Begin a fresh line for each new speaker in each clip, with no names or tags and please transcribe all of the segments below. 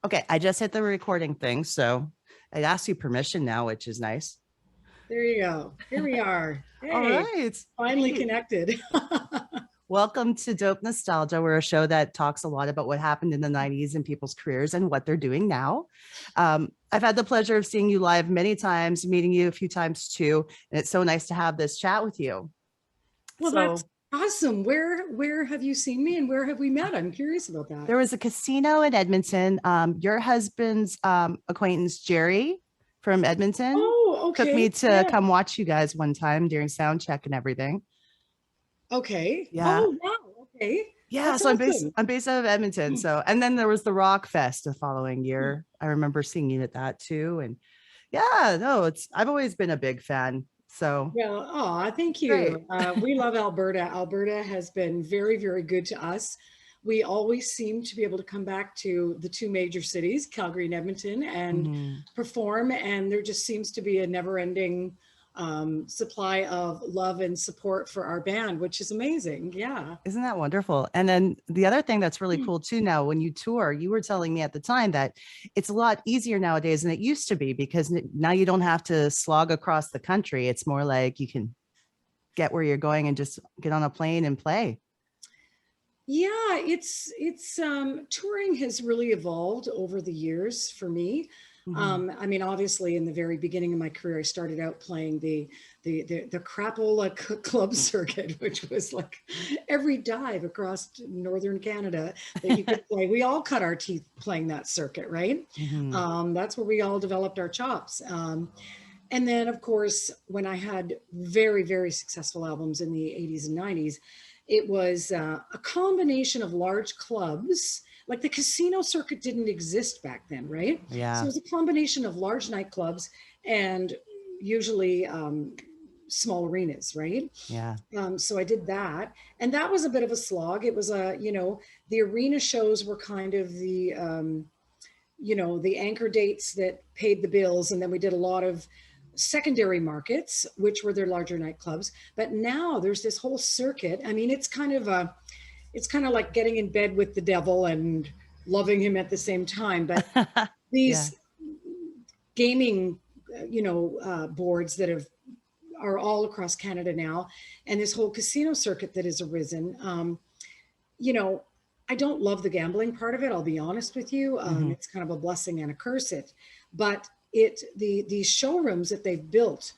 Okay, I just hit the recording thing, so it asks you permission now, which is nice.
There you go. Here we are.
All
Hey,
right.
finally
Hey,
connected.
welcome to Dope Nostalgia. We're a show that talks a lot about what happened in the 90s in people's careers and what they're doing now. I've had the pleasure of seeing you live many times, meeting you a few times too, and it's so nice to have this chat with you.
Well, that's
So,
awesome. Where have you seen me and where have we met? I'm curious about that.
there was a casino in Edmonton. Your husband's acquaintance, Jerry from Edmonton,
Oh,
took
okay.
me to
Yeah.
come watch you guys one time during sound check and everything.
Okay.
Yeah.
Oh, wow. Okay.
Yeah.
That's
So
awesome.
I'm based out of Edmonton. So and then there was the Rock Fest the following year. I remember singing at that too. And yeah, no, it's I've always been a big fan. So
Yeah. Oh, thank
great.
you. We love Alberta. Alberta has been very, very good to us. We always seem to be able to come back to the two major cities, Calgary and Edmonton, and
Mhm.
perform. And there just seems to be a never ending supply of love and support for our band, which is amazing. Yeah.
Isn't that wonderful? And then the other thing that's really cool too now, when you tour, you were telling me at the time that it's a lot easier nowadays than it used to be because now you don't have to slog across the country. It's more like you can get where you're going and just get on a plane and play.
Yeah, it's touring has really evolved over the years for me.
Mhm.
I mean, obviously, in the very beginning of my career, I started out playing the crapola club circuit, which was like every dive across northern Canada that you could play. We all cut our teeth playing that circuit, right?
Mhm.
That's where we all developed our chops. And then, of course, when I had very, very successful albums in the 80s and 90s, it was a combination of large clubs. Like the casino circuit didn't exist back then, right? So it
Yeah.
was a combination of large nightclubs and usually small arenas, right?
Yeah.
So I did that, and that was a bit of a slog. It was the arena shows were kind of the anchor dates that paid the bills, and then we did a lot of secondary markets, which were their larger nightclubs. But now there's this whole circuit. I mean, it's kind of like getting in bed with the devil and loving him at the same time. But
Yeah.
these gaming, boards that are all across Canada now, and this whole casino circuit that has arisen. You know, I don't love the gambling part of it. I'll be honest with you.
Mhm.
It's kind of a blessing and a curse. But these showrooms that they've built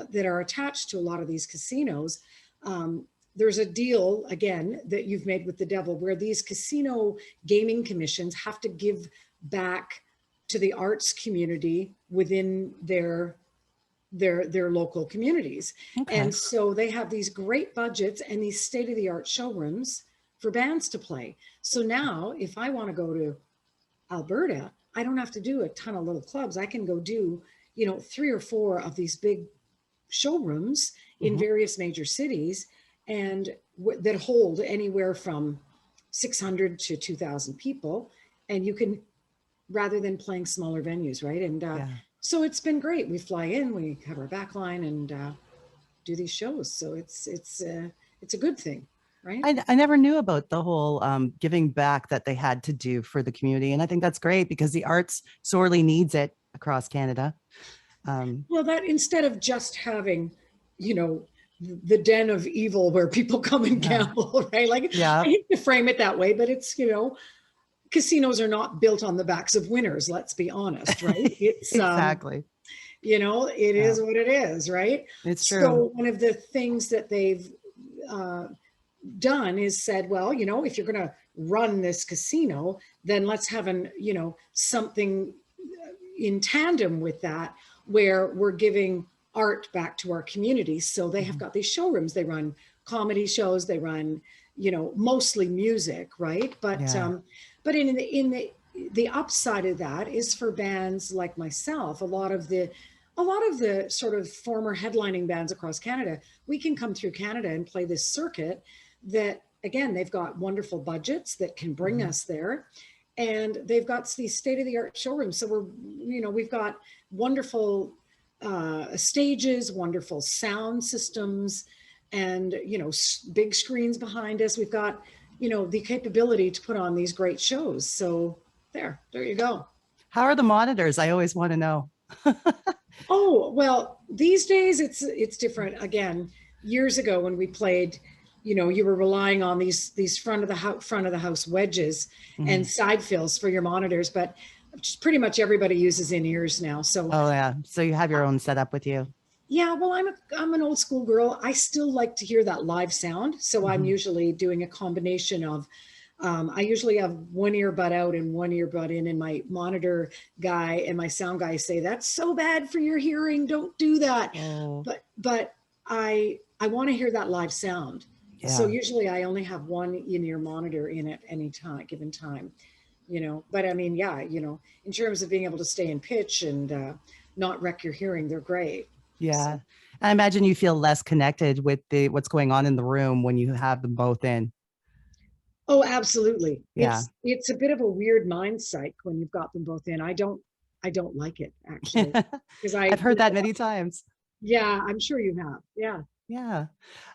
that are attached to a lot of these casinos. Um, there's a deal again that you've made with the devil where these casino gaming commissions have to give back to the arts community within their local communities. And
Okay.
so they have these great budgets and these state of the art showrooms for bands to play. So now if I want to go to Alberta, I don't have to do a ton of little clubs. I can go do, three or four of these big showrooms in
Mhm.
various major cities and that hold anywhere from 600 to 2,000 people. And you can, rather than playing smaller venues, right? And
Yeah.
so it's been great. We fly in, we have our back line and do these shows. So it's a good thing, right?
I never knew about the whole giving back that they had to do for the community. And I think that's great because the arts sorely needs it across Canada. Um,
Well, that instead of just having, you know, the den of evil where people come and
yeah.
gamble, right? Like I
Yeah.
hate to frame it that way, but it's, casinos are not built on the backs of winners, let's be honest, right? It's
Exactly.
it
Yeah.
is what it is, right?
It's true.
So one of the things that they've uh, done is said, well, if you're going to run this casino, then let's have something in tandem with that where we're giving art back to our communities. So they have
Mhm.
got these showrooms, they run comedy shows, they run, mostly music, right? But
Yeah.
the upside of that is for bands like myself, a lot of the sort of former headlining bands across Canada, we can come through Canada and play this circuit that again, they've got wonderful budgets that can bring
Mhm.
us there. And they've got these state of the art showrooms. So we've got wonderful stages, wonderful sound systems, and, big screens behind us. We've got, the capability to put on these great shows. So there you go.
How are the monitors? I always want to know.
Oh, well, these days it's different. Again, years ago when we played, you were relying on these front of the house wedges and
Mhm.
side fills for your monitors, but just pretty much everybody uses in-ears now. So
Oh yeah. So you have your own setup with you.
yeah, well, I'm an old school girl. I still like to hear that live sound. So I'm
Mhm.
usually doing a combination of, I usually have one earbud out and one earbud in, and my monitor guy and my sound guy say, "That's so bad for your hearing. Don't do that."
Oh
But I want to hear that live sound. So
yeah.
usually I only have one in-ear monitor in at any time, given time. But I mean, yeah, in terms of being able to stay in pitch and not wreck your hearing, they're great. So.
Yeah. I imagine you feel less connected with the what's going on in the room when you have them both in.
Oh, absolutely.
Yeah.
It's a bit of a weird mind psych when you've got them both in. I don't like it actually because
I've heard that many times.
yeah, I'm sure you have. Yeah,
Yeah.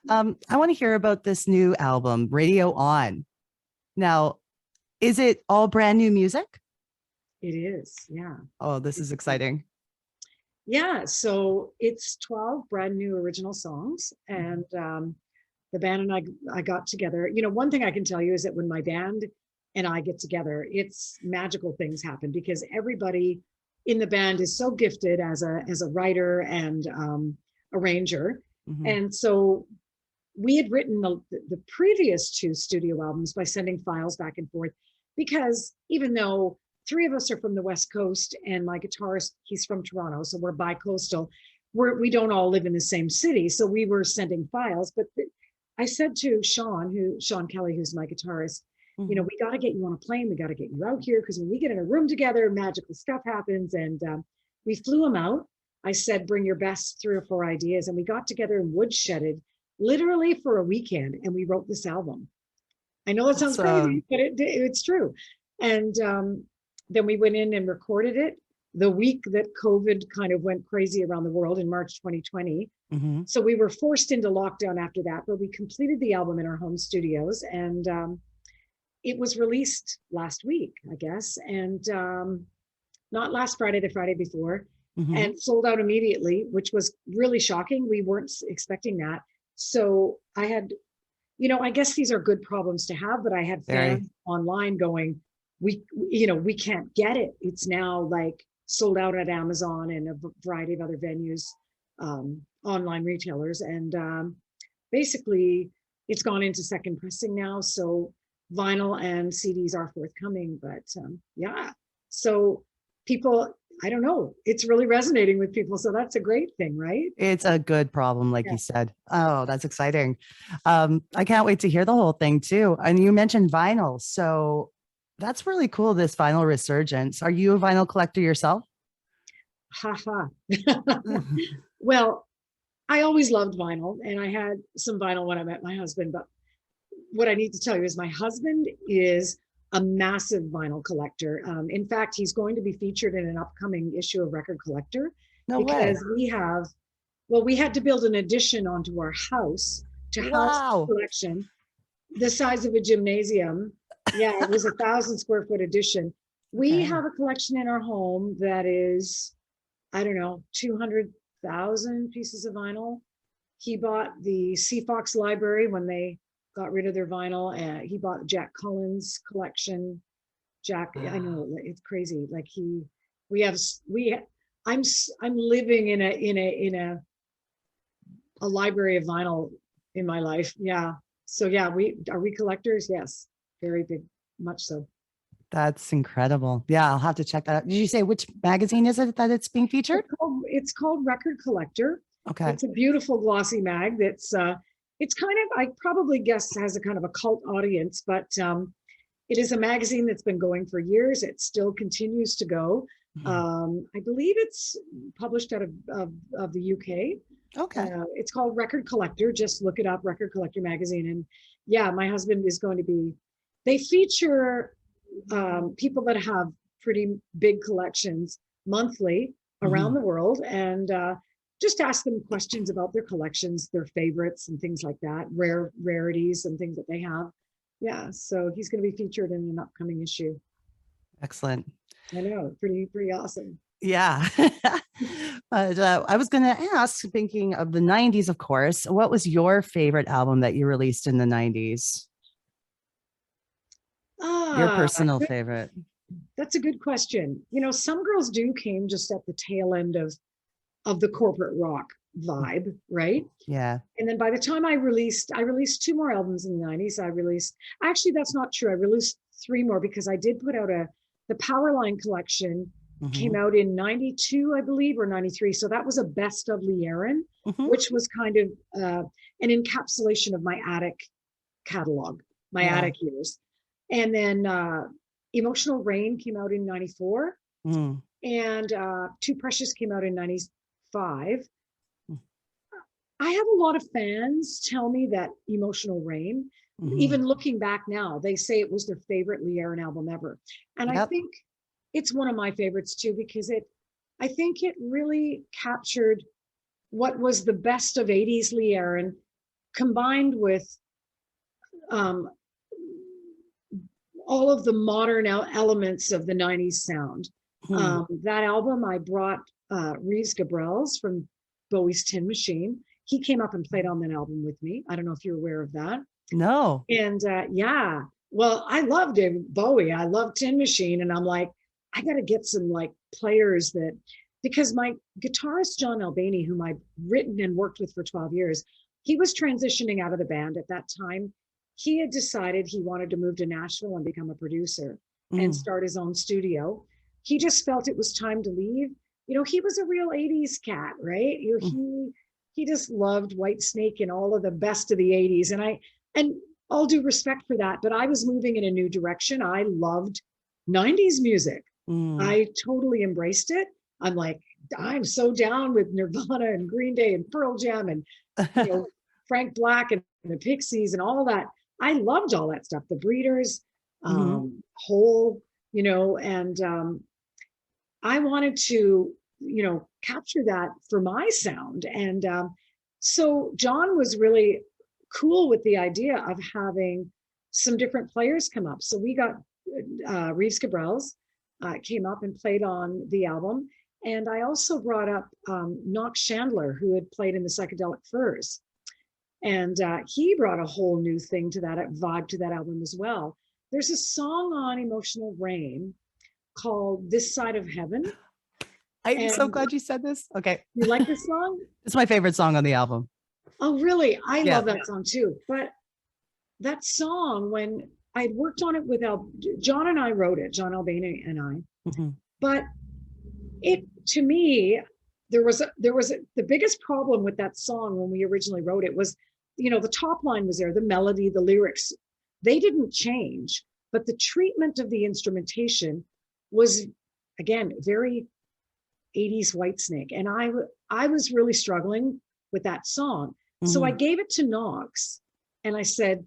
I want to hear about this new album, Radio On. Now, is it all brand new music?
it is. Yeah.
Oh, this is exciting.
Yeah, so it's 12 brand new original songs,
Mhm.
and the band and I got together. One thing I can tell you is that when my band and I get together, it's magical things happen because everybody in the band is so gifted as a writer and arranger,
Mhm.
and so we had written the previous two studio albums by sending files back and forth because even though three of us are from the West Coast and my guitarist, he's from Toronto, so we're bi-coastal, we don't all live in the same city. So we were sending files. But I said to Sean Kelly, who's my guitarist,
Mhm.
we got to get you on a plane. We got to get you out here because when we get in a room together, magical stuff happens. And we flew him out. I said, bring your best 3 or 4 ideas. And we got together and woodshedded literally for a weekend, and we wrote this album. I know it sounds crazy,
Awesome.
but it's true. And then we went in and recorded it the week that COVID kind of went crazy around the world in March 2020.
Mhm.
So we were forced into lockdown after that, but we completed the album in our home studios, and it was released last week, I guess, and not last Friday, the Friday before,
Mhm.
and sold out immediately, which was really shocking. We weren't expecting that. So I guess these are good problems to have, but I had
Very.
fans online going, we can't get it. It's now like sold out at Amazon and a variety of other venues, online retailers. And basically it's gone into second pressing now. So vinyl and CDs are forthcoming, but yeah. So people, I don't know, it's really resonating with people. So that's a great thing, right?
It's a good problem, like
Yeah.
you said. Oh, that's exciting. I can't wait to hear the whole thing too. And you mentioned vinyl. So that's really cool, this vinyl resurgence. Are you a vinyl collector yourself?
Ha ha. Well, I always loved vinyl, and I had some vinyl when I met my husband. But what I need to tell you is my husband is a massive vinyl collector. In fact, he's going to be featured in an upcoming issue of Record Collector
No way.
because we had to build an addition onto our house to house
Wow.
the collection the size of a gymnasium. Yeah, it was 1,000 square foot addition. We
Okay.
have a collection in our home that is, I don't know, 200,000 pieces of vinyl. He bought the Seafox Library when they got rid of their vinyl. He bought Jack Collins collection. Jack, I know it's crazy. Like we have, we, I'm living in a library of vinyl in my life. Yeah. So yeah, we collectors? Yes, very big, much so.
That's incredible. Yeah, I'll have to check that out. Did you say which magazine is it that it's being featured?
It's called Record Collector.
Okay.
It's a beautiful glossy mag that's it's kind of, I probably guess, has a kind of a cult audience, but it is a magazine that's been going for years. It still continues to go.
Mhm.
I believe it's published out of the UK.
Okay.
It's called Record Collector. Just look it up, Record Collector magazine. And yeah, my husband is going to be. They feature people that have pretty big collections monthly around
Mhm.
the world, and just ask them questions about their collections, their favorites, and things like that, rarities and things that they have. Yeah, so he's going to be featured in an upcoming issue.
Excellent.
I know, pretty awesome.
Yeah. But I was going to ask, thinking of the 90s, of course, what was your favorite album that you released in the 90s? Your
Ah,
personal
good.
favorite?
That's a good question. You know, Some Girls Do came just at the tail end of the corporate rock vibe, right?
Yeah.
And then by the time I released two more albums in the 90s. Actually, that's not true. I released three more because I did put out the Powerline collection came
Hmm.
out in 92, I believe, or 93. So that was a best of Lee Aaron,
Hmm.
which was kind of an encapsulation of my attic catalog, my
Yeah.
attic years. And then Emotional Rain came out in 94,
Mm.
and Too Precious came out in 95. I have a lot of fans tell me that Emotional Rain,
Hmm.
even looking back now, they say it was their favorite Lee Aaron album ever. And I
Yep.
think it's one of my favorites too, because I think it really captured what was the best of 80s Lee Aaron combined with um, all of the modern elements of the 90s sound.
Hmm.
That album, I brought Reeves Gabrels from Bowie's Tin Machine. He came up and played on that album with me. I don't know if you're aware of that.
No.
And yeah, well, I loved David Bowie. I love Tin Machine. And I'm like, I got to get some like players that, because my guitarist, John Albany, whom I've written and worked with for 12 years, he was transitioning out of the band at that time. He had decided he wanted to move to Nashville and become a producer and
Mm.
start his own studio. He just felt it was time to leave. You know, he was a real 80s cat, right?
Mm.
He just loved Whitesnake and all of the best of the 80s. And all due respect for that, but I was moving in a new direction. I loved 90s music.
Mm.
I totally embraced it. I'm like, I'm so down with Nirvana and Green Day and Pearl Jam and, you know, Frank Black and the Pixies and all that. I loved all that stuff. The Breeders,
Hmm.
Hole, you know, and I wanted to, you know, capture that for my sound. And so John was really cool with the idea of having some different players come up. So we got Reeves Gabrels came up and played on the album. And I also brought up Knox Chandler, who had played in the Psychedelic Furs. And he brought a whole new thing to that vibe to that album as well. There's a song on Emotional Rain called This Side of Heaven.
I'm so
And
glad you said this. Okay.
you like this song?
It's my favorite song on the album.
Oh, really? I
Yeah.
love that song too. But that song, when I'd worked on it with John and I wrote it, John Albany and I,
Hmm.
but it, to me, the biggest problem with that song when we originally wrote it was, you know, the top line was there, the melody, the lyrics, they didn't change, but the treatment of the instrumentation was, again, very 80s Whitesnake. And I was really struggling with that song. So I
Hmm.
gave it to Knox and I said,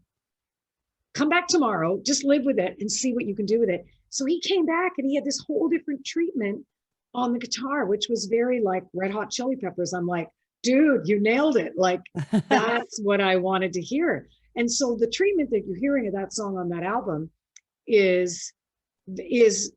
come back tomorrow, just live with it and see what you can do with it. So he came back and he had this whole different treatment on the guitar, which was very like Red Hot Chili Peppers. I'm like, dude, you nailed it. Like, that's what I wanted to hear. And so the treatment that you're hearing of that song on that album is is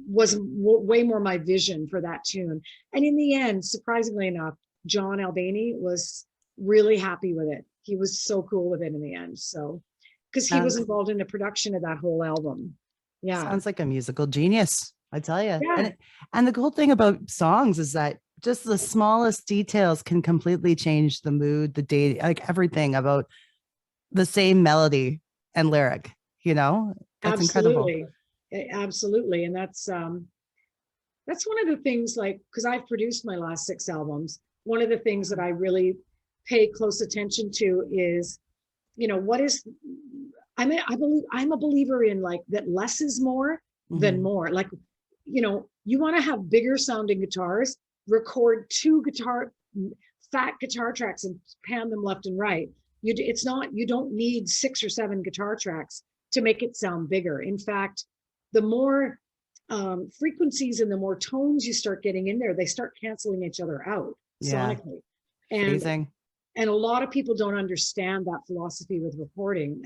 was way more my vision for that tune. And in the end, surprisingly enough, John Albany was really happy with it. He was so cool with it in the end. So, because he was
Sounds
involved in the production of that whole album. Yeah.
sounds like a musical genius, I tell you.
Yeah.
And the cool thing about songs is that just the smallest details can completely change the mood, the date, like everything about the same melody and lyric, you know? That's incredible.
Absolutely. Absolutely. And that's one of the things, like, because I've produced my last six albums. One of the things that I really pay close attention to is, you know, what is, I believe I'm a believer in like that less is more than
Hmm.
more. Like, you know, you want to have bigger sounding guitars, record fat guitar tracks and pan them left and right. You don't need six or seven guitar tracks to make it sound bigger. In fact, the more frequencies and the more tones you start getting in there, they start canceling each other out
Yeah.
sonically. And
Phasing.
and a lot of people don't understand that philosophy with recording.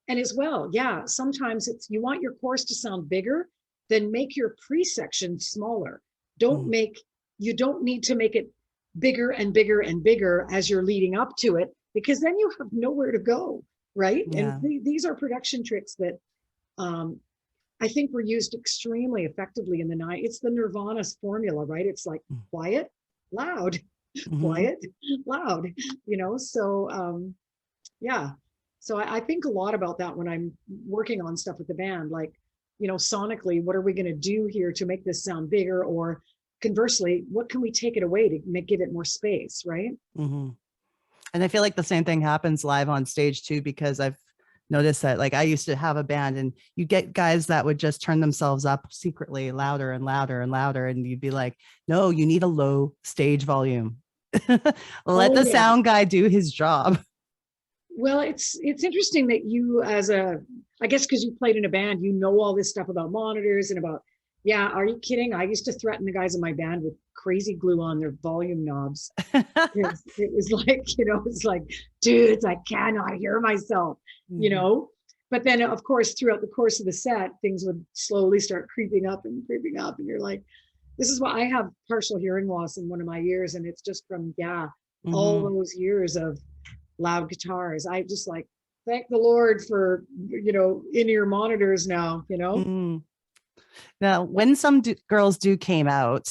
And as well, yeah, sometimes it's, you want your chorus to sound bigger, then make your pre-section smaller. Don't
Mm.
make, you don't need to make it bigger and bigger and bigger as you're leading up to it, because then you have nowhere to go, right? And
Yeah.
these are production tricks that um, I think were used extremely effectively in the night. It's the Nirvana's formula, right? It's like quiet, loud,
Mm-hmm.
quiet, loud, you know? So yeah. So I think a lot about that when I'm working on stuff with the band, like, you know, sonically, what are we going to do here to make this sound bigger? Or conversely, what can we take it away to make, give it more space, right?
Mm-hmm. And I feel like the same thing happens live on stage too, because I've noticed that, like, I used to have a band and you get guys that would just turn themselves up secretly louder and louder and louder. And you'd be like, no, you need a low stage volume. Let
Oh
the
yeah.
sound guy do his job.
Well, it's interesting that you, as a, I guess because you played in a band, you know all this stuff about monitors and about, yeah, are you kidding? I used to threaten the guys in my band with crazy glue on their volume knobs. It was like, you know, it's like, dudes, I cannot hear myself, you
Mhm.
know? But then, of course, throughout the course of the set, things would slowly start creeping up and creeping up. And you're like, this is why I have partial hearing loss in one of my ears. And it's just from, yeah, all
Mhm.
those years of loud guitars. I just like, thank the Lord for, you know, in-ear monitors now, you know?
Mhm. Now, when some girls do came out,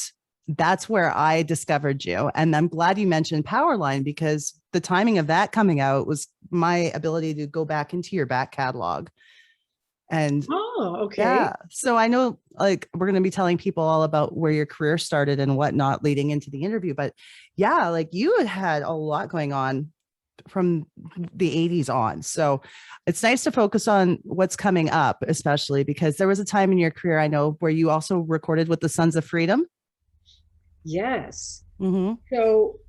that's where I discovered you. And I'm glad you mentioned Powerline, because the timing of that coming out was my ability to go back into your back catalog. And
Oh, okay.
yeah, so I know, like, we're going to be telling people all about where your career started and whatnot leading into the interview. But yeah, like, you had a lot going on from the 80s on. So it's nice to focus on what's coming up, especially because there was a time in your career, I know, where you also recorded with the Sons of Freedom.
Yes.
Mm-hmm.
So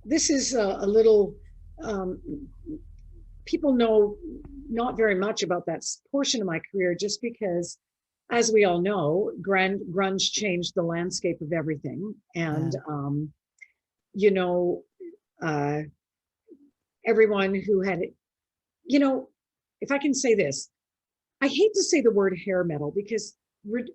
this is a little, um, people know not very much about that portion of my career just because, as we all know, grunge changed the landscape of everything. And,
Yeah.
you know, uh, everyone who had, you know, if I can say this, I hate to say the word hair metal because re-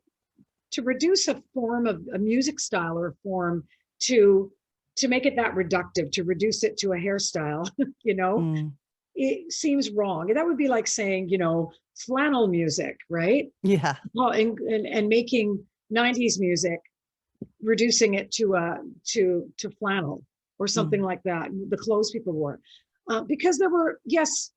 to reduce a form of a music style or a form to to make it that reductive, to reduce it to a hairstyle, you know,
Mm.
it seems wrong. And that would be like saying, you know, flannel music, right?
Yeah.
Well, and making 90s music, reducing it to flannel or something
Mm.
like that, the clothes people wore. Because there were, yes,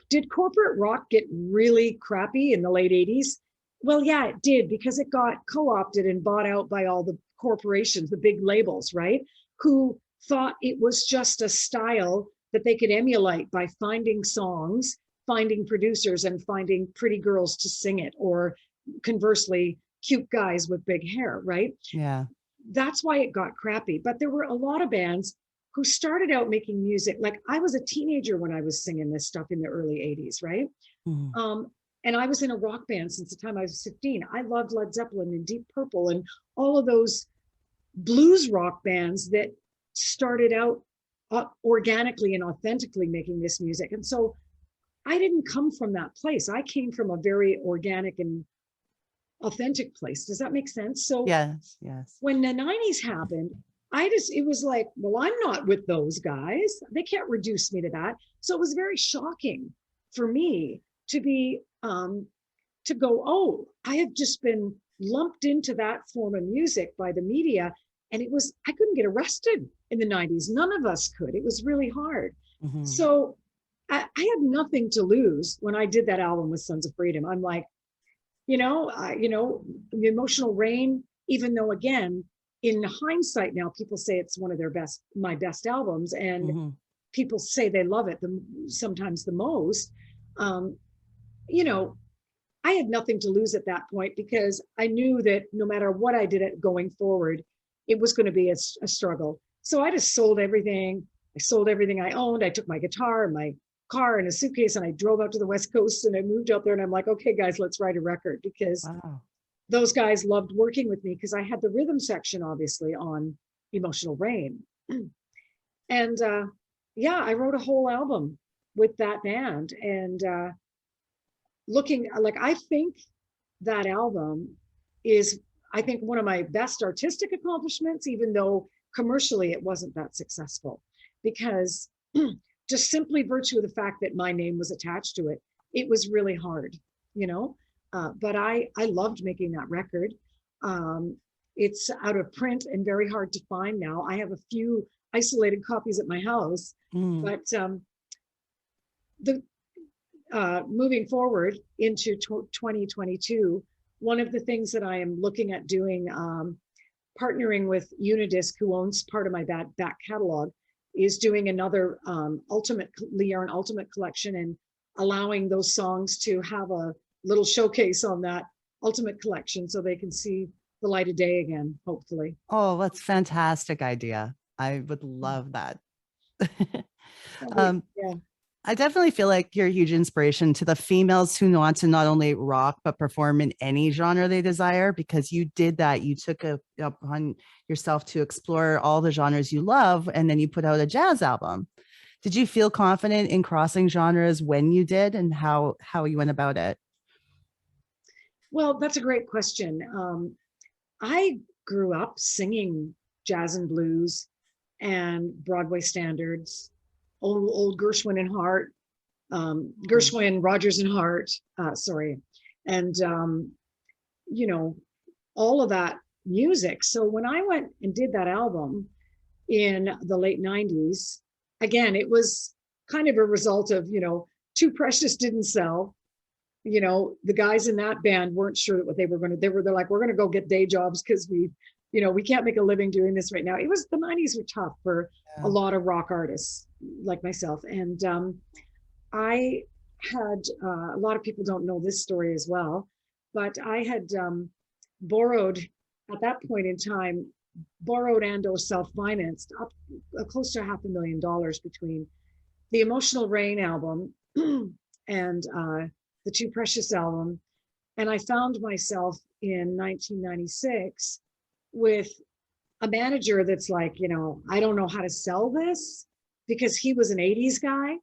did corporate rock get really crappy in the late 80s? Well, yeah, it did, because it got co-opted and bought out by all the corporations, the big labels, right? Who thought it was just a style that they could emulate by finding songs, finding producers, and finding pretty girls to sing it, or conversely, cute guys with big hair, right?
Yeah.
That's why it got crappy. But there were a lot of bands who started out making music. Like, I was a teenager when I was singing this stuff in the early 80s, right?
Mm.
Um, and I was in a rock band since the time I was 15. I loved Led Zeppelin and Deep Purple and all of those blues rock bands that started out organically and authentically making this music. And so I didn't come from that place. I came from a very organic and authentic place. Does that make sense? So
Yes. Yes.
when the 90s happened, it was like, well, I'm not with those guys. They can't reduce me to that. So it was very shocking for me to be, to go, oh, I have just been lumped into that form of music by the media. And I couldn't get arrested in the 90s. None of us could. It was really hard.
Mm-hmm.
So I had nothing to lose when I did that album with Sons of Freedom. I'm like, you know, the Emotional Rain, even though, again, in hindsight now, people say it's one of my best albums, and
Mm-hmm.
people say they love it sometimes the most. Um, you know, I had nothing to lose at that point because I knew that no matter what I did it going forward, it was going to be a struggle. So I just sold everything. I sold everything I owned. I took my guitar and my car and a suitcase and I drove out to the West Coast and I moved out there and I'm like, okay, guys, let's write a record, because
Wow.
those guys loved working with me because I had the rhythm section, obviously, on Emotional Rain. And yeah, I wrote a whole album with that band. And looking like, I think that album is, I think, one of my best artistic accomplishments, even though commercially it wasn't that successful, because just simply virtue of the fact that my name was attached to it, it was really hard, you know. But I loved making that record. It's out of print and very hard to find now. I have a few isolated copies at my house,
Mm.
but the moving forward into 2022, one of the things that I am looking at doing, partnering with Unidisc, who owns part of my back catalog, is doing another Lee Yarn Ultimate collection, and allowing those songs to have a little showcase on that Ultimate collection so they can see the light of day again, hopefully.
Oh, that's fantastic idea. I would love that.
Probably,
um,
yeah.
I definitely feel like you're a huge inspiration to the females who want to not only rock but perform in any genre they desire, because you did that. You took upon yourself to explore all the genres you love, and then you put out a jazz album. Did you feel confident in crossing genres when you did, and how you went about it?
Well, that's a great question. I grew up singing jazz and blues and Broadway standards, old Gershwin and Hart, Gershwin, Rogers and Hart, sorry, and you know, all of that music. So when I went and did that album in the late 90s, again, it was kind of a result of, Too Precious didn't sell. The guys in that band weren't sure what they were going to, they're like, we're going to go get day jobs because we can't make a living doing this right now. It was, the 90s were tough for a
Yeah.
lot of rock artists like myself. And I had, a lot of people don't know this story as well, but I had borrowed at that point in time, borrowed and or self-financed up close to $500,000 between the Emotional Rain album and the Too Precious album. And I found myself in 1996 with a manager that's like, I don't know how to sell this, because he was an 80s guy.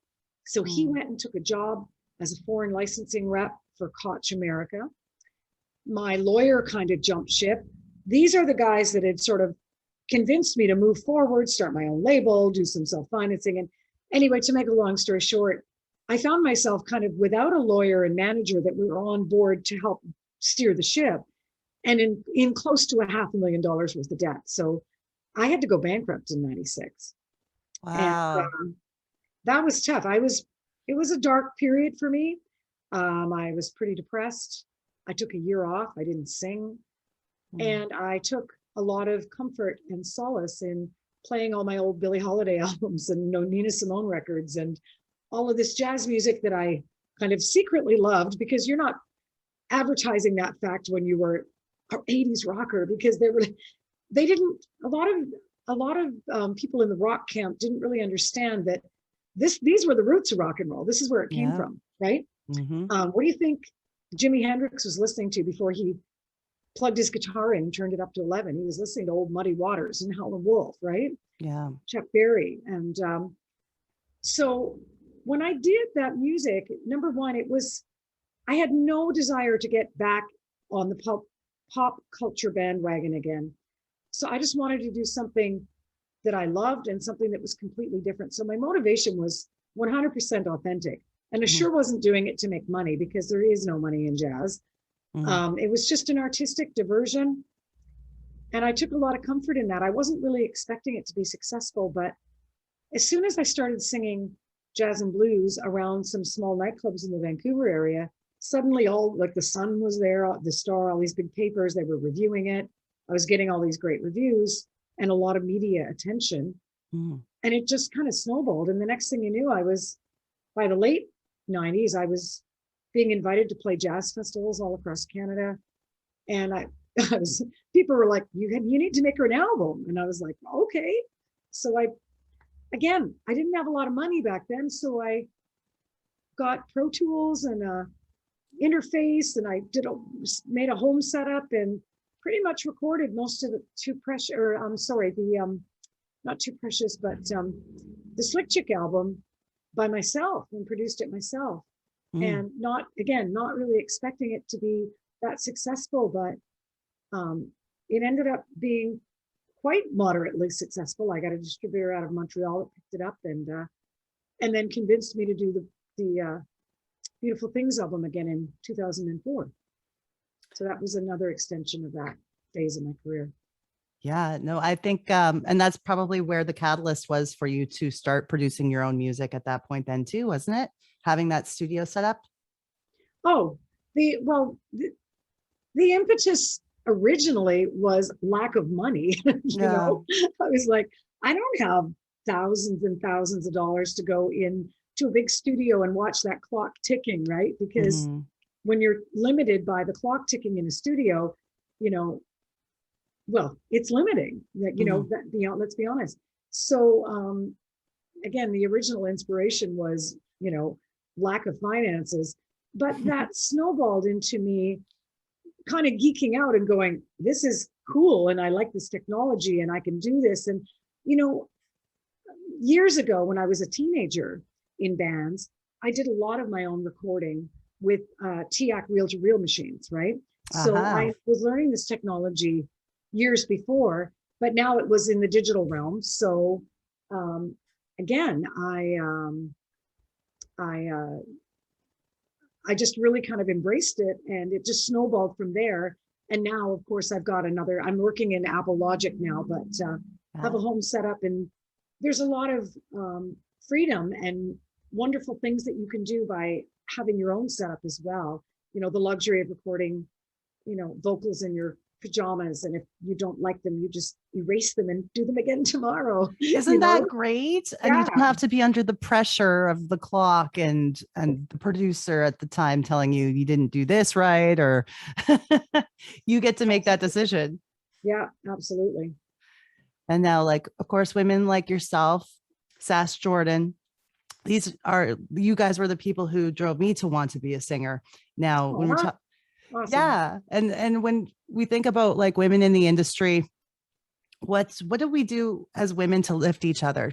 So he went and took a job as a foreign licensing rep for Koch America. My lawyer kind of jumped ship. These are the guys that had sort of convinced me to move forward, start my own label, do some self-financing. And anyway, to make a long story short, I found myself kind of without a lawyer and manager that were on board to help steer the ship, and in close to $500,000 worth of debt. So I had to go bankrupt in 96. And
Wow.
that was tough. It was a dark period for me. I was pretty depressed. I took a year off. I didn't sing. And I took a lot of comfort and solace in playing all my old Billie Holiday albums and Nina Simone records and all of this jazz music that I kind of secretly loved, because you're not advertising that fact when you were an 80s rocker, because they didn't, a lot of people in the rock camp didn't really understand that these were the roots of rock and roll. This is where it came
Yeah.
from, right?
Mm-hmm.
What do you think Jimi Hendrix was listening to before he plugged his guitar in and turned it up to 11? He was listening to old Muddy Waters and Howlin' Wolf, right?
Yeah.
Chuck Berry. And so when I did that music, number one, I had no desire to get back on the pop culture bandwagon again. So I just wanted to do something that I loved and something that was completely different. So my motivation was 100% authentic. And I sure wasn't doing it to make money, because there is no money in jazz. It was just an artistic diversion. And I took a lot of comfort in that. I wasn't really expecting it to be successful, but as soon as I started singing jazz and blues around some small nightclubs in the Vancouver area, suddenly all like the Sun was there, the Star, all these big papers, they were reviewing it. I was getting all these great reviews and a lot of media attention. And it just kind of snowballed. And the next thing you knew, by the late 90s, I was being invited to play jazz festivals all across Canada. And people were like, you need to make her an album. And I was like, okay. So I didn't have a lot of money back then. So I got Pro Tools and a interface, and I made a home setup and pretty much recorded most of the not Too Precious, but the Slick Chick album by myself and produced it myself.
Mm.
and not, again, not really expecting it to be that successful, but it ended up being quite moderately successful. I got a distributor out of Montreal that picked it up, and then convinced me to do the Beautiful Things album again in 2004. So that was another extension of that phase of my career.
Yeah, no, I think, and that's probably where the catalyst was for you to start producing your own music at that point then too, wasn't it? Having that studio set up?
Oh, the impetus originally was lack of money.
Yeah.
I was like, I don't have thousands and thousands of dollars to go in to a big studio and watch that clock ticking, right? Because
Mhm.
when you're limited by the clock ticking in a studio, you know, well, it's limiting. That
Mhm.
let's be honest. So again, the original inspiration was, lack of finances, but that snowballed into me kind of geeking out and going, this is cool. And I like this technology and I can do this. And, you know, years ago when I was a teenager in bands, I did a lot of my own recording with TIAC reel to reel machines, right? So
Uh-huh.
I was learning this technology years before, but now it was in the digital realm. So um, again, I I just really kind of embraced it, and it just snowballed from there. And now, of course, I've got another, I'm working in Apple Logic now, but have a
Yeah.
home set up, and there's a lot of freedom and wonderful things that you can do by having your own setup as well. The luxury of recording, vocals in your pajamas. And if you don't like them, you just erase them and do them again tomorrow,
Isn't that great? And you
Yeah,
don't have to be under the pressure of the clock and the producer at the time telling you you didn't do this right, or you get to make that decision.
yeah, absolutely.
And now, like, of course, women like yourself, Sass Jordan, you guys were the people who drove me to want to be a singer. Now, when we're
Oh,
talking,
awesome.
yeah, and when we think about like women in the industry, what do we do as women to lift each other?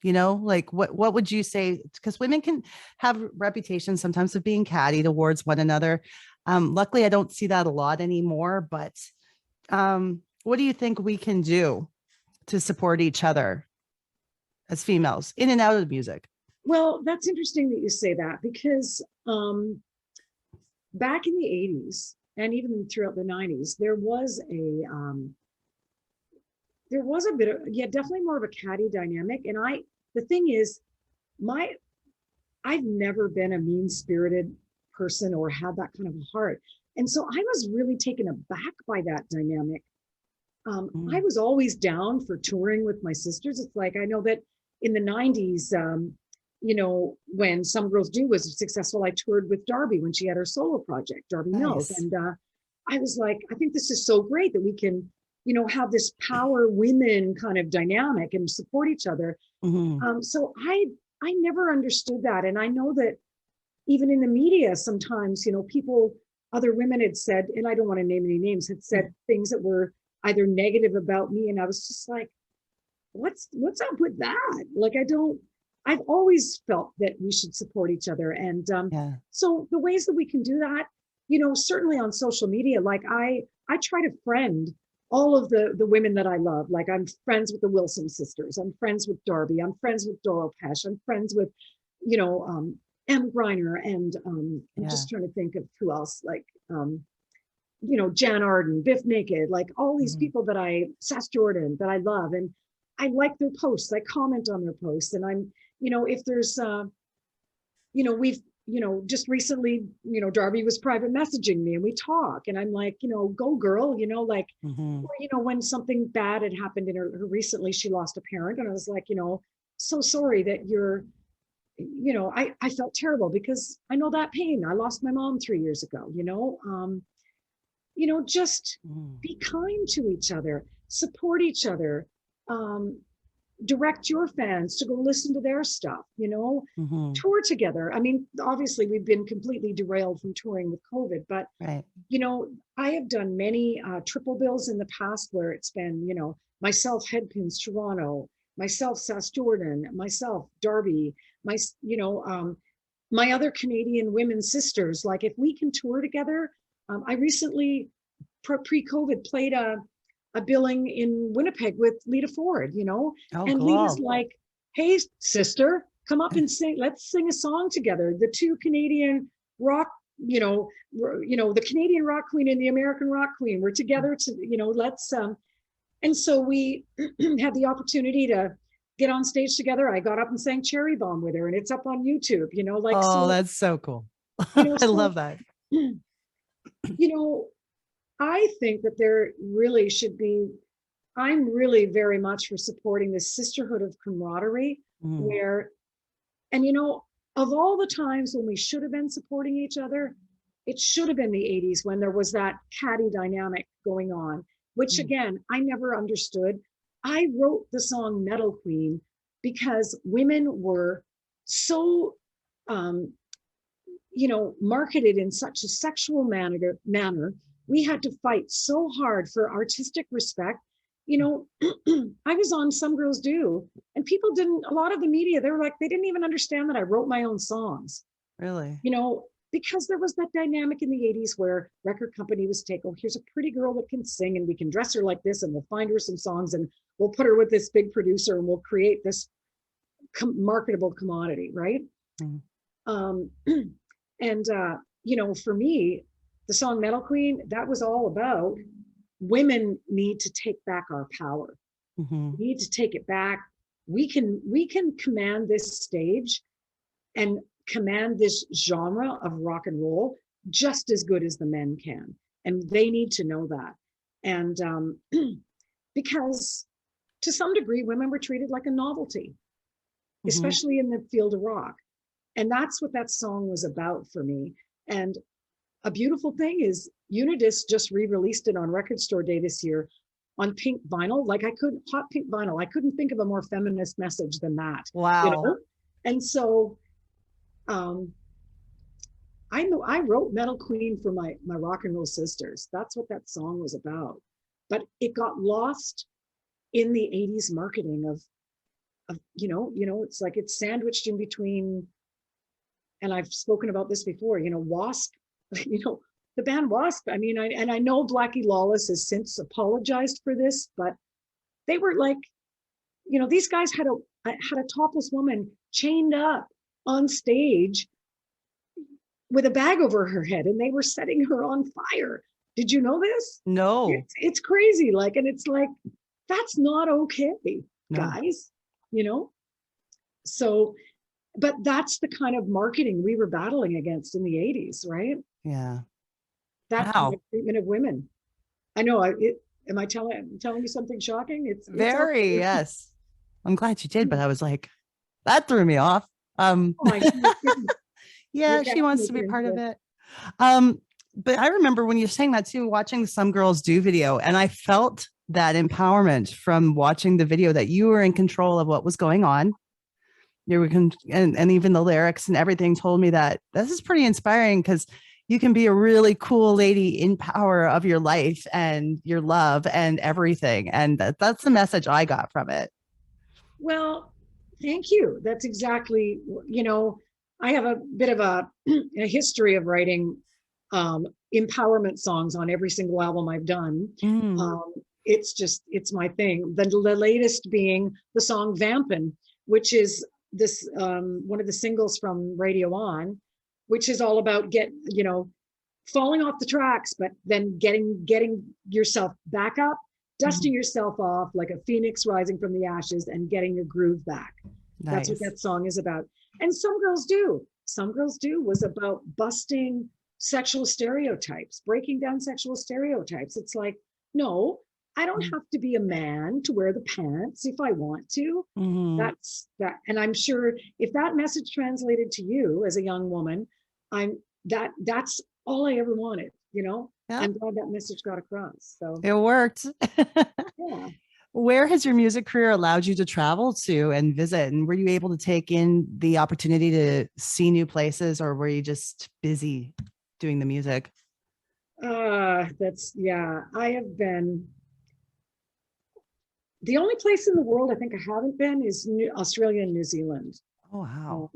Like what would you say? Because women can have reputations sometimes of being catty towards one another. Luckily, I don't see that a lot anymore. But what do you think we can do to support each other as females in and out of music?
Well, that's interesting that you say that, because back in the 80s and even throughout the 90s, there was a bit of, yeah, definitely more of a catty dynamic. And the thing is, my I've never been a mean-spirited person or had that kind of a heart. And so I was really taken aback by that dynamic. I
Mm,
was always down for touring with my sisters. It's like, I know that in the 90s, when Some Girls Do was successful, I toured with Darby when she had her solo project, Darby Mills.
nice.
And I was like, I think this is so great that we can, have this power women kind of dynamic and support each other.
Mhm.
So I never understood that. And I know that even in the media, sometimes, people, other women had said, and I don't want to name any names, had said things that were either negative about me. And I was just like, what's up with that? Like, I've always felt that we should support each other. And
Yeah.
so the ways that we can do that, certainly on social media, like I try to friend all of the women that I love. Like, I'm friends with the Wilson sisters. I'm friends with Darby. I'm friends with Doral Pesh. I'm friends with, you know, um, M. Griner. And I'm
Yeah.
just trying to think of who else, like, Jan Arden, Biff Naked, like all these
Mhm.
people Sass Jordan, that I love. And I like their posts. I comment on their posts. And if there's, we've, just recently, Darby was private messaging me and we talk, and I'm like, go girl, like,
Mhm.
or, when something bad had happened in her recently, she lost a parent. And I was like, so sorry that I felt terrible because I know that pain. I lost my mom 3 years ago, just
Mhm.
be kind to each other, support each other, um, direct your fans to go listen to their stuff,
Mhm.
tour together. I mean, obviously, we've been completely derailed from touring with COVID, but,
Right.
I have done many triple bills in the past where it's been, myself, Headpins Toronto, myself, Sass Jordan, myself, Darby, my, you know, um, my other Canadian women sisters, like if we can tour together. I recently, pre-COVID, played a billing in Winnipeg with Lita Ford, you know,
Oh,
and Lita's
cool.
like, hey, sister, come up and sing. Let's sing a song together. The two Canadian rock, the Canadian rock queen and the American rock queen, we're together to, let's, and so we had the opportunity to get on stage together. I got up and sang Cherry Bomb with her, and it's up on YouTube,
Oh,
so,
that's so cool. I
so,
love that.
you know, I think that there really should be, I'm really very much for supporting this sisterhood of camaraderie
Mm.
where, and of all the times when we should have been supporting each other, it should have been the 80s when there was that catty dynamic going on, which
Mm.
again, I never understood. I wrote the song Metal Queen because women were so, um, marketed in such a sexual manner. We had to fight so hard for artistic respect. I was on Some Girls Do, and people didn't, a lot of the media, they were like, they didn't even understand that I wrote my own songs,
Really?
because there was that dynamic in the 80s where record company was take, oh, here's a pretty girl that can sing and we can dress her like this and we'll find her some songs and we'll put her with this big producer and we'll create this marketable commodity, right?
Mm.
Um, and, for me, the song Metal Queen, that was all about women need to take back our power.
Mm-hmm.
We need to take it back. We can command this stage and command this genre of rock and roll just as good as the men can. And they need to know that. And because to some degree, women were treated like a novelty,
Mm-hmm.
especially in the field of rock. And that's what that song was about for me. And a beautiful thing is Unidisc just re-released it on Record Store Day this year on pink vinyl. Like hot pink vinyl. I couldn't think of a more feminist message than that.
Wow.
And so I wrote Metal Queen for my rock and roll sisters. That's what that song was about. But it got lost in the 80s marketing of it's like it's sandwiched in between, and I've spoken about this before, Wasp, the band Wasp. I mean, I know Blackie Lawless has since apologized for this, but they were like, these guys had a topless woman chained up on stage with a bag over her head, and they were setting her on fire. Did you know this?
No.
It's crazy. Like, and it's like, that's not okay,
No.
guys, So, but that's the kind of marketing we were battling against in the 80s, right?
Yeah.
That kind
Wow.
of treatment of women. I know. Am I telling you something shocking? It's
Very,
okay.
yes. I'm glad you did, but I was like, that threw me off.
Oh, I know.
Yeah,
You're
she
getting
wants to be part of it. But I remember when you're saying that too, watching the Some Girls Do video, and I felt that empowerment from watching the video that you were in control of what was going on. You were and even the lyrics and everything told me that this is pretty inspiring because you can be a really cool lady in power of your life and your love and everything. And that's the message I got from it.
Well, thank you. That's exactly, I have a bit of a history of writing empowerment songs on every single album I've done.
Mm.
It's my thing. The latest being the song Vampin, which is this one of the singles from Radio On, which is all about falling off the tracks, but then getting yourself back up, dusting yourself off like a phoenix rising from the ashes and getting your groove back. That's what
Nice.
that song is about. And Some Girls Do. Some Girls Do was about busting sexual stereotypes, breaking down sexual stereotypes. It's like, no, I don't have to be a man to wear the pants if I want to.
Mm-hmm.
That's that. And I'm sure if that message translated to you as a young woman, that's all I ever wanted,
Yeah,
I'm glad that message got across. So
it worked.
yeah.
Where has your music career allowed you to travel to and visit? And were you able to take in the opportunity to see new places, or were you just busy doing the music?
I have been, the only place in the world I think I haven't been is Australia and New Zealand.
Oh, wow.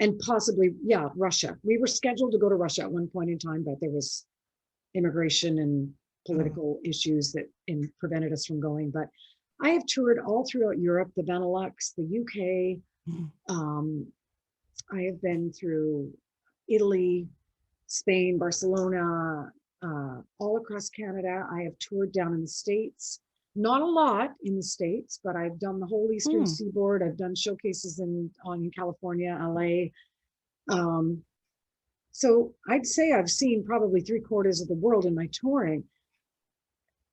and possibly, yeah, Russia. We were scheduled to go to Russia at one point in time, but there was immigration and
Oh.
political issues that prevented us from going. But I have toured all throughout Europe, the Benelux, the UK.
Mm.
I have been through Italy, Spain, Barcelona, all across Canada. I have toured down in the States. Not a lot in the States, but I've done the whole Eastern
Hmm.
Seaboard. I've done showcases in California, LA. Um, so I'd say I've seen probably 3/4 of the world in my touring.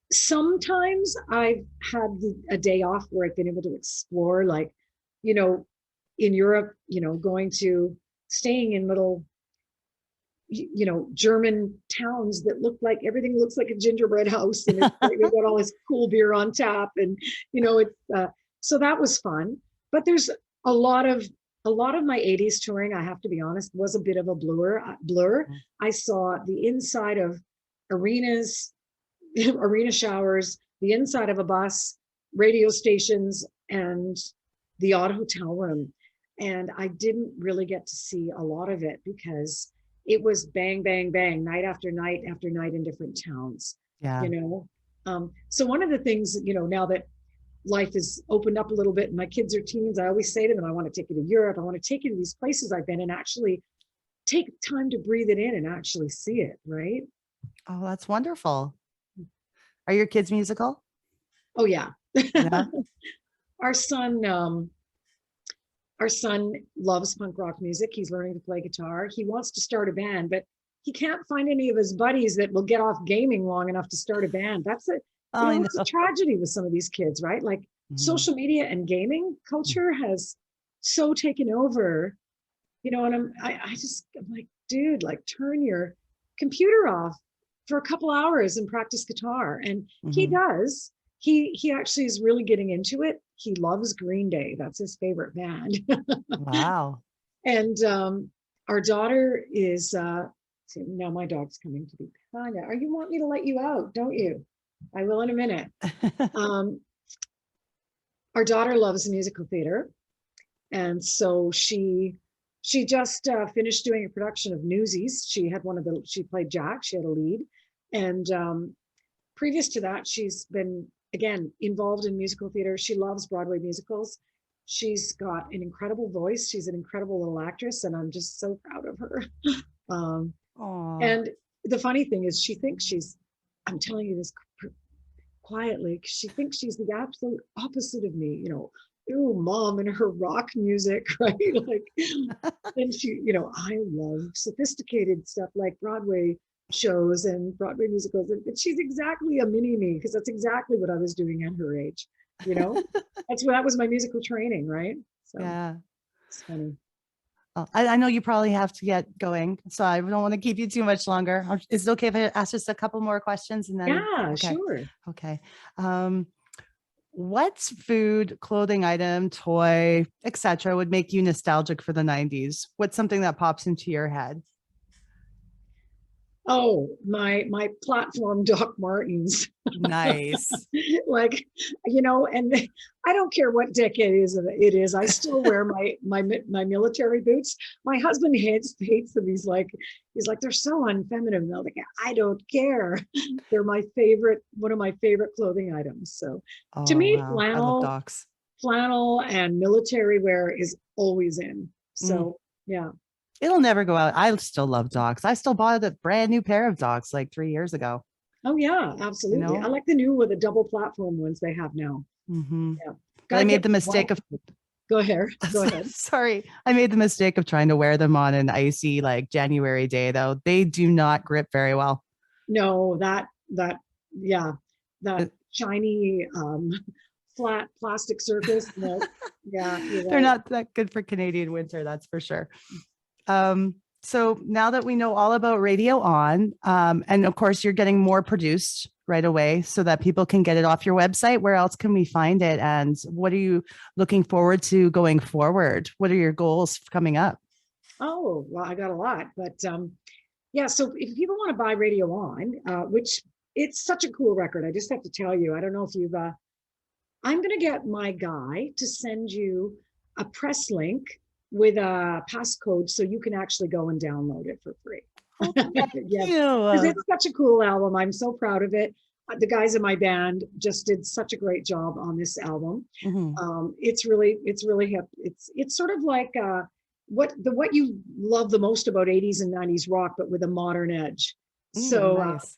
Sometimes I've had a day off where I've been able to explore, like, you know, in Europe, going to staying in little, German towns that look like everything looks like a gingerbread house, and it's like they've got all this cool beer on tap, and it's so that was fun. But there's a lot of my 80s touring, I have to be honest, was a bit of a blur. I saw the inside of arenas, arena showers, the inside of a bus, radio stations, and the odd hotel room. And I didn't really get to see a lot of it because it was bang, bang, bang, night after night after night in different towns,
Yeah.
you know? So one of the things, now that life is opened up a little bit and my kids are teens, I always say to them, I want to take you to Europe. I want to take you to these places I've been and actually take time to breathe it in and actually see it, right?
Oh, that's wonderful. Are your kids musical?
Oh yeah.
Yeah.
Our son, our son loves punk rock music. He's learning to play guitar. He wants to start a band, but he can't find any of his buddies that will get off gaming long enough to start a band. That's
Oh, I know.
it's a tragedy with some of these kids, right? Like
Mhm.
social media and gaming culture has so taken over, and I'm like, dude, like turn your computer off for a couple hours and practice guitar. And he
Mhm.
does. He actually is really getting into it. He loves Green Day. That's his favorite band.
Wow.
And our daughter is now my dog's coming to be kind of. Are you want me to let you out, don't you? I will in a minute. Um, our daughter loves musical theater, and so she just finished doing a production of Newsies. She played Jack. She had a lead, and previous to that, she's been again involved in musical theater. She loves Broadway musicals. She's got an incredible voice. She's an incredible little actress, and I'm just so proud of her. Um,
Oh.
and the funny thing is, she thinks I'm telling you this quietly, she thinks she's the absolute opposite of me, ooh, mom and her rock music, right? Like, and I love sophisticated stuff like Broadway shows and Broadway musicals. And she's exactly a mini me because that's exactly what I was doing at her age, you know? That was my musical training, right? So
Yeah.
it's funny.
Oh, I know you probably have to get going, so I don't want to keep you too much longer. Is it okay if I ask just a couple more questions and then?
Yeah,
Okay.
sure.
Okay. Um, what's food, clothing item, toy, etc. would make you nostalgic for the 90s? What's something that pops into your head?
Oh, my platform Doc Martens.
Nice.
Like, and I don't care what decade it is. I still wear my military boots. My husband hates them. He's like they're so unfeminine. Like, I don't care. They're one of my favorite clothing items. So to
Oh,
me,
wow. I love docs.
flannel and military wear is always in.
Mm.
So yeah.
It'll never go out. I still love docs. I still bought a brand new pair of docs like 3 years ago,
Oh yeah,
you
absolutely. I
know?
like the new with the double platform ones they have now.
Hmm.
Yeah.
But I
Gotta
made
get
the
my
mistake
wife.
of
Go ahead. Go ahead.
sorry. I made the mistake of trying to wear them on an icy like January day though. They do not grip very well.
No, that yeah, that
Uh,
shiny flat plastic surface. No, yeah, you're
They're
right.
not that good for Canadian winter, that's for sure. So now that we know all about Radio On, and of course you're getting more produced right away so that people can get it off your website, where else can we find it? And what are you looking forward to going forward? What are your goals coming up?
Oh, well, I got a lot, but yeah. So if people want to buy Radio On, which it's such a cool record, I just have to tell you, I don't know if you've. I'm gonna get my guy to send you a press link with a passcode so you can actually go and download it for free.
Oh, thank
Yes, because
you.
it's such a cool album. I'm so proud of it. The guys in my band just did such a great job on this album.
Mhm.
It's really hip. It's sort of like what you love the most about 80s and 90s rock, but with a modern edge. So
Nice.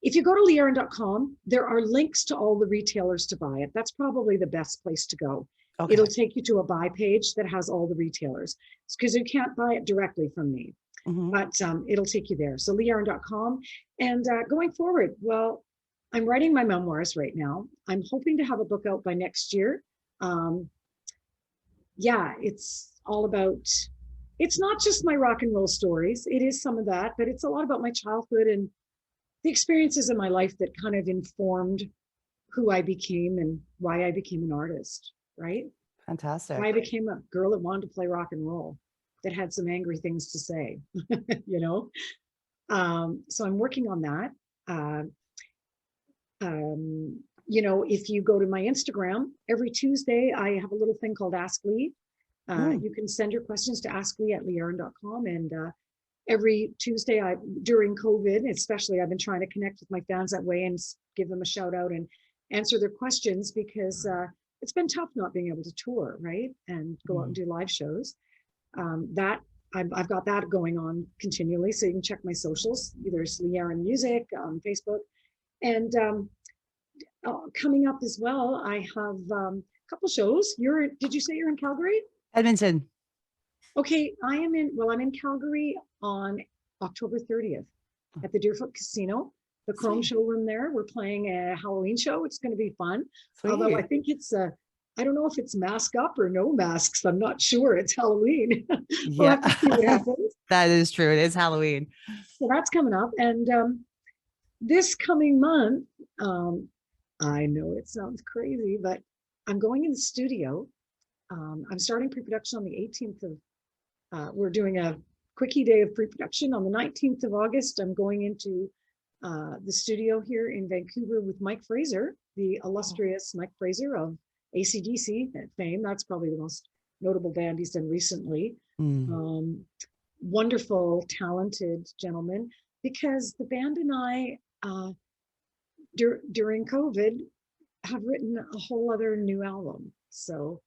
if you go to leeaaron.com, there are links to all the retailers to buy it. That's probably the best place to go.
Okay.
It'll take you to a buy page that has all the retailers, because you can't buy it directly from me,
Mhm.
but it'll take you there. So leeaaron.com. And going forward, well, I'm writing my memoirs right now. I'm hoping to have a book out by next year. Yeah, it's all about, it's not just my rock and roll stories. It is some of that, but it's a lot about my childhood and the experiences in my life that kind of informed who I became and why I became an artist, right?
Fantastic.
Why I became a girl that wanted to play rock and roll, that had some angry things to say, you know? So I'm working on that. You know, if you go to my Instagram, every Tuesday, I have a little thing called Ask Lee. You can send your questions to asklee@leeaaron.com. And every Tuesday, during COVID, especially, I've been trying to connect with my fans that way and give them a shout out and answer their questions, because it's been tough not being able to tour, right? And go out and do live shows. That I've got that going on continually. So you can check my socials. There's Lee Aaron Music on Facebook. And coming up as well, I have a couple shows. Did you say you're in Calgary?
Edmonton.
Okay, I'm in Calgary on October 30th at the Deerfoot Casino, the Chrome
Sweet.
showroom there. We're playing a Halloween show. It's going to be fun.
Sweet.
Although I think I don't know if it's mask up or no masks. I'm not sure. It's Halloween. We'll have to see what happens.
That is true. It is Halloween.
So that's coming up. And this coming month, I know it sounds crazy, but I'm going in the studio. I'm starting pre-production on the 18th of, we're doing a quickie day of pre-production on the 19th of August. I'm going into the studio here in Vancouver with Mike Fraser, the illustrious Mike Fraser of AC/DC fame. That's probably the most notable band he's done recently. Wonderful, talented gentleman, because the band and I, during COVID, have written a whole other new album. So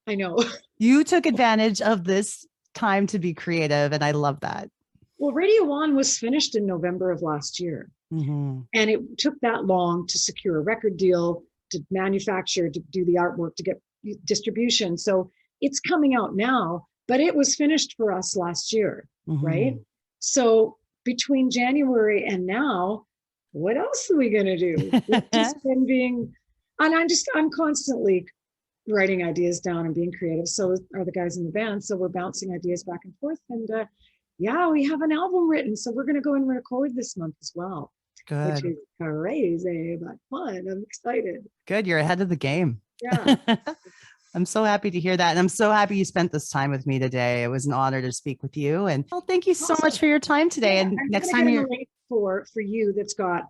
I know.
You took advantage of this time to be creative, and I love that.
Well, Radio One was finished in November of last year. And it took that long to secure a record deal, to manufacture, to do the artwork, to get distribution. So it's coming out now, but it was finished for us last year, right? So between January and now, what else are we going to do? It's just been being, and I'm constantly writing ideas down and being creative. So are the guys in the band. So we're bouncing ideas back and forth. And yeah, we have an album written. So we're going to go and record this month as well.
Good.
Which is crazy, but fun. I'm excited.
Good. You're ahead of the game.
Yeah.
I'm so happy to hear that. And I'm so happy you spent this time with me today. It was an honor to speak with you. And well, thank you so much for your time today.
Yeah,
and
I'm
next
gonna
time
get a link for you that's got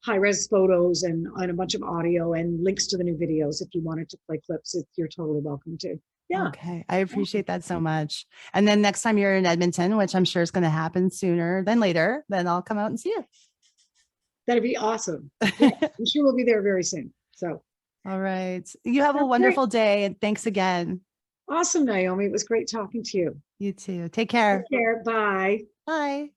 high-res photos and a bunch of audio and links to the new videos. If you wanted to play clips, you're totally welcome to. Yeah.
Okay. I appreciate that so much. And then next time you're in Edmonton, which I'm sure is going to happen sooner than later, then I'll come out and see you.
That'd be awesome. Yeah, I'm sure we'll be there very soon. So.
All right. You have a wonderful day, and thanks again.
Awesome, Naomi. It was great talking to you.
You too. Take care.
Take care. Bye.
Bye.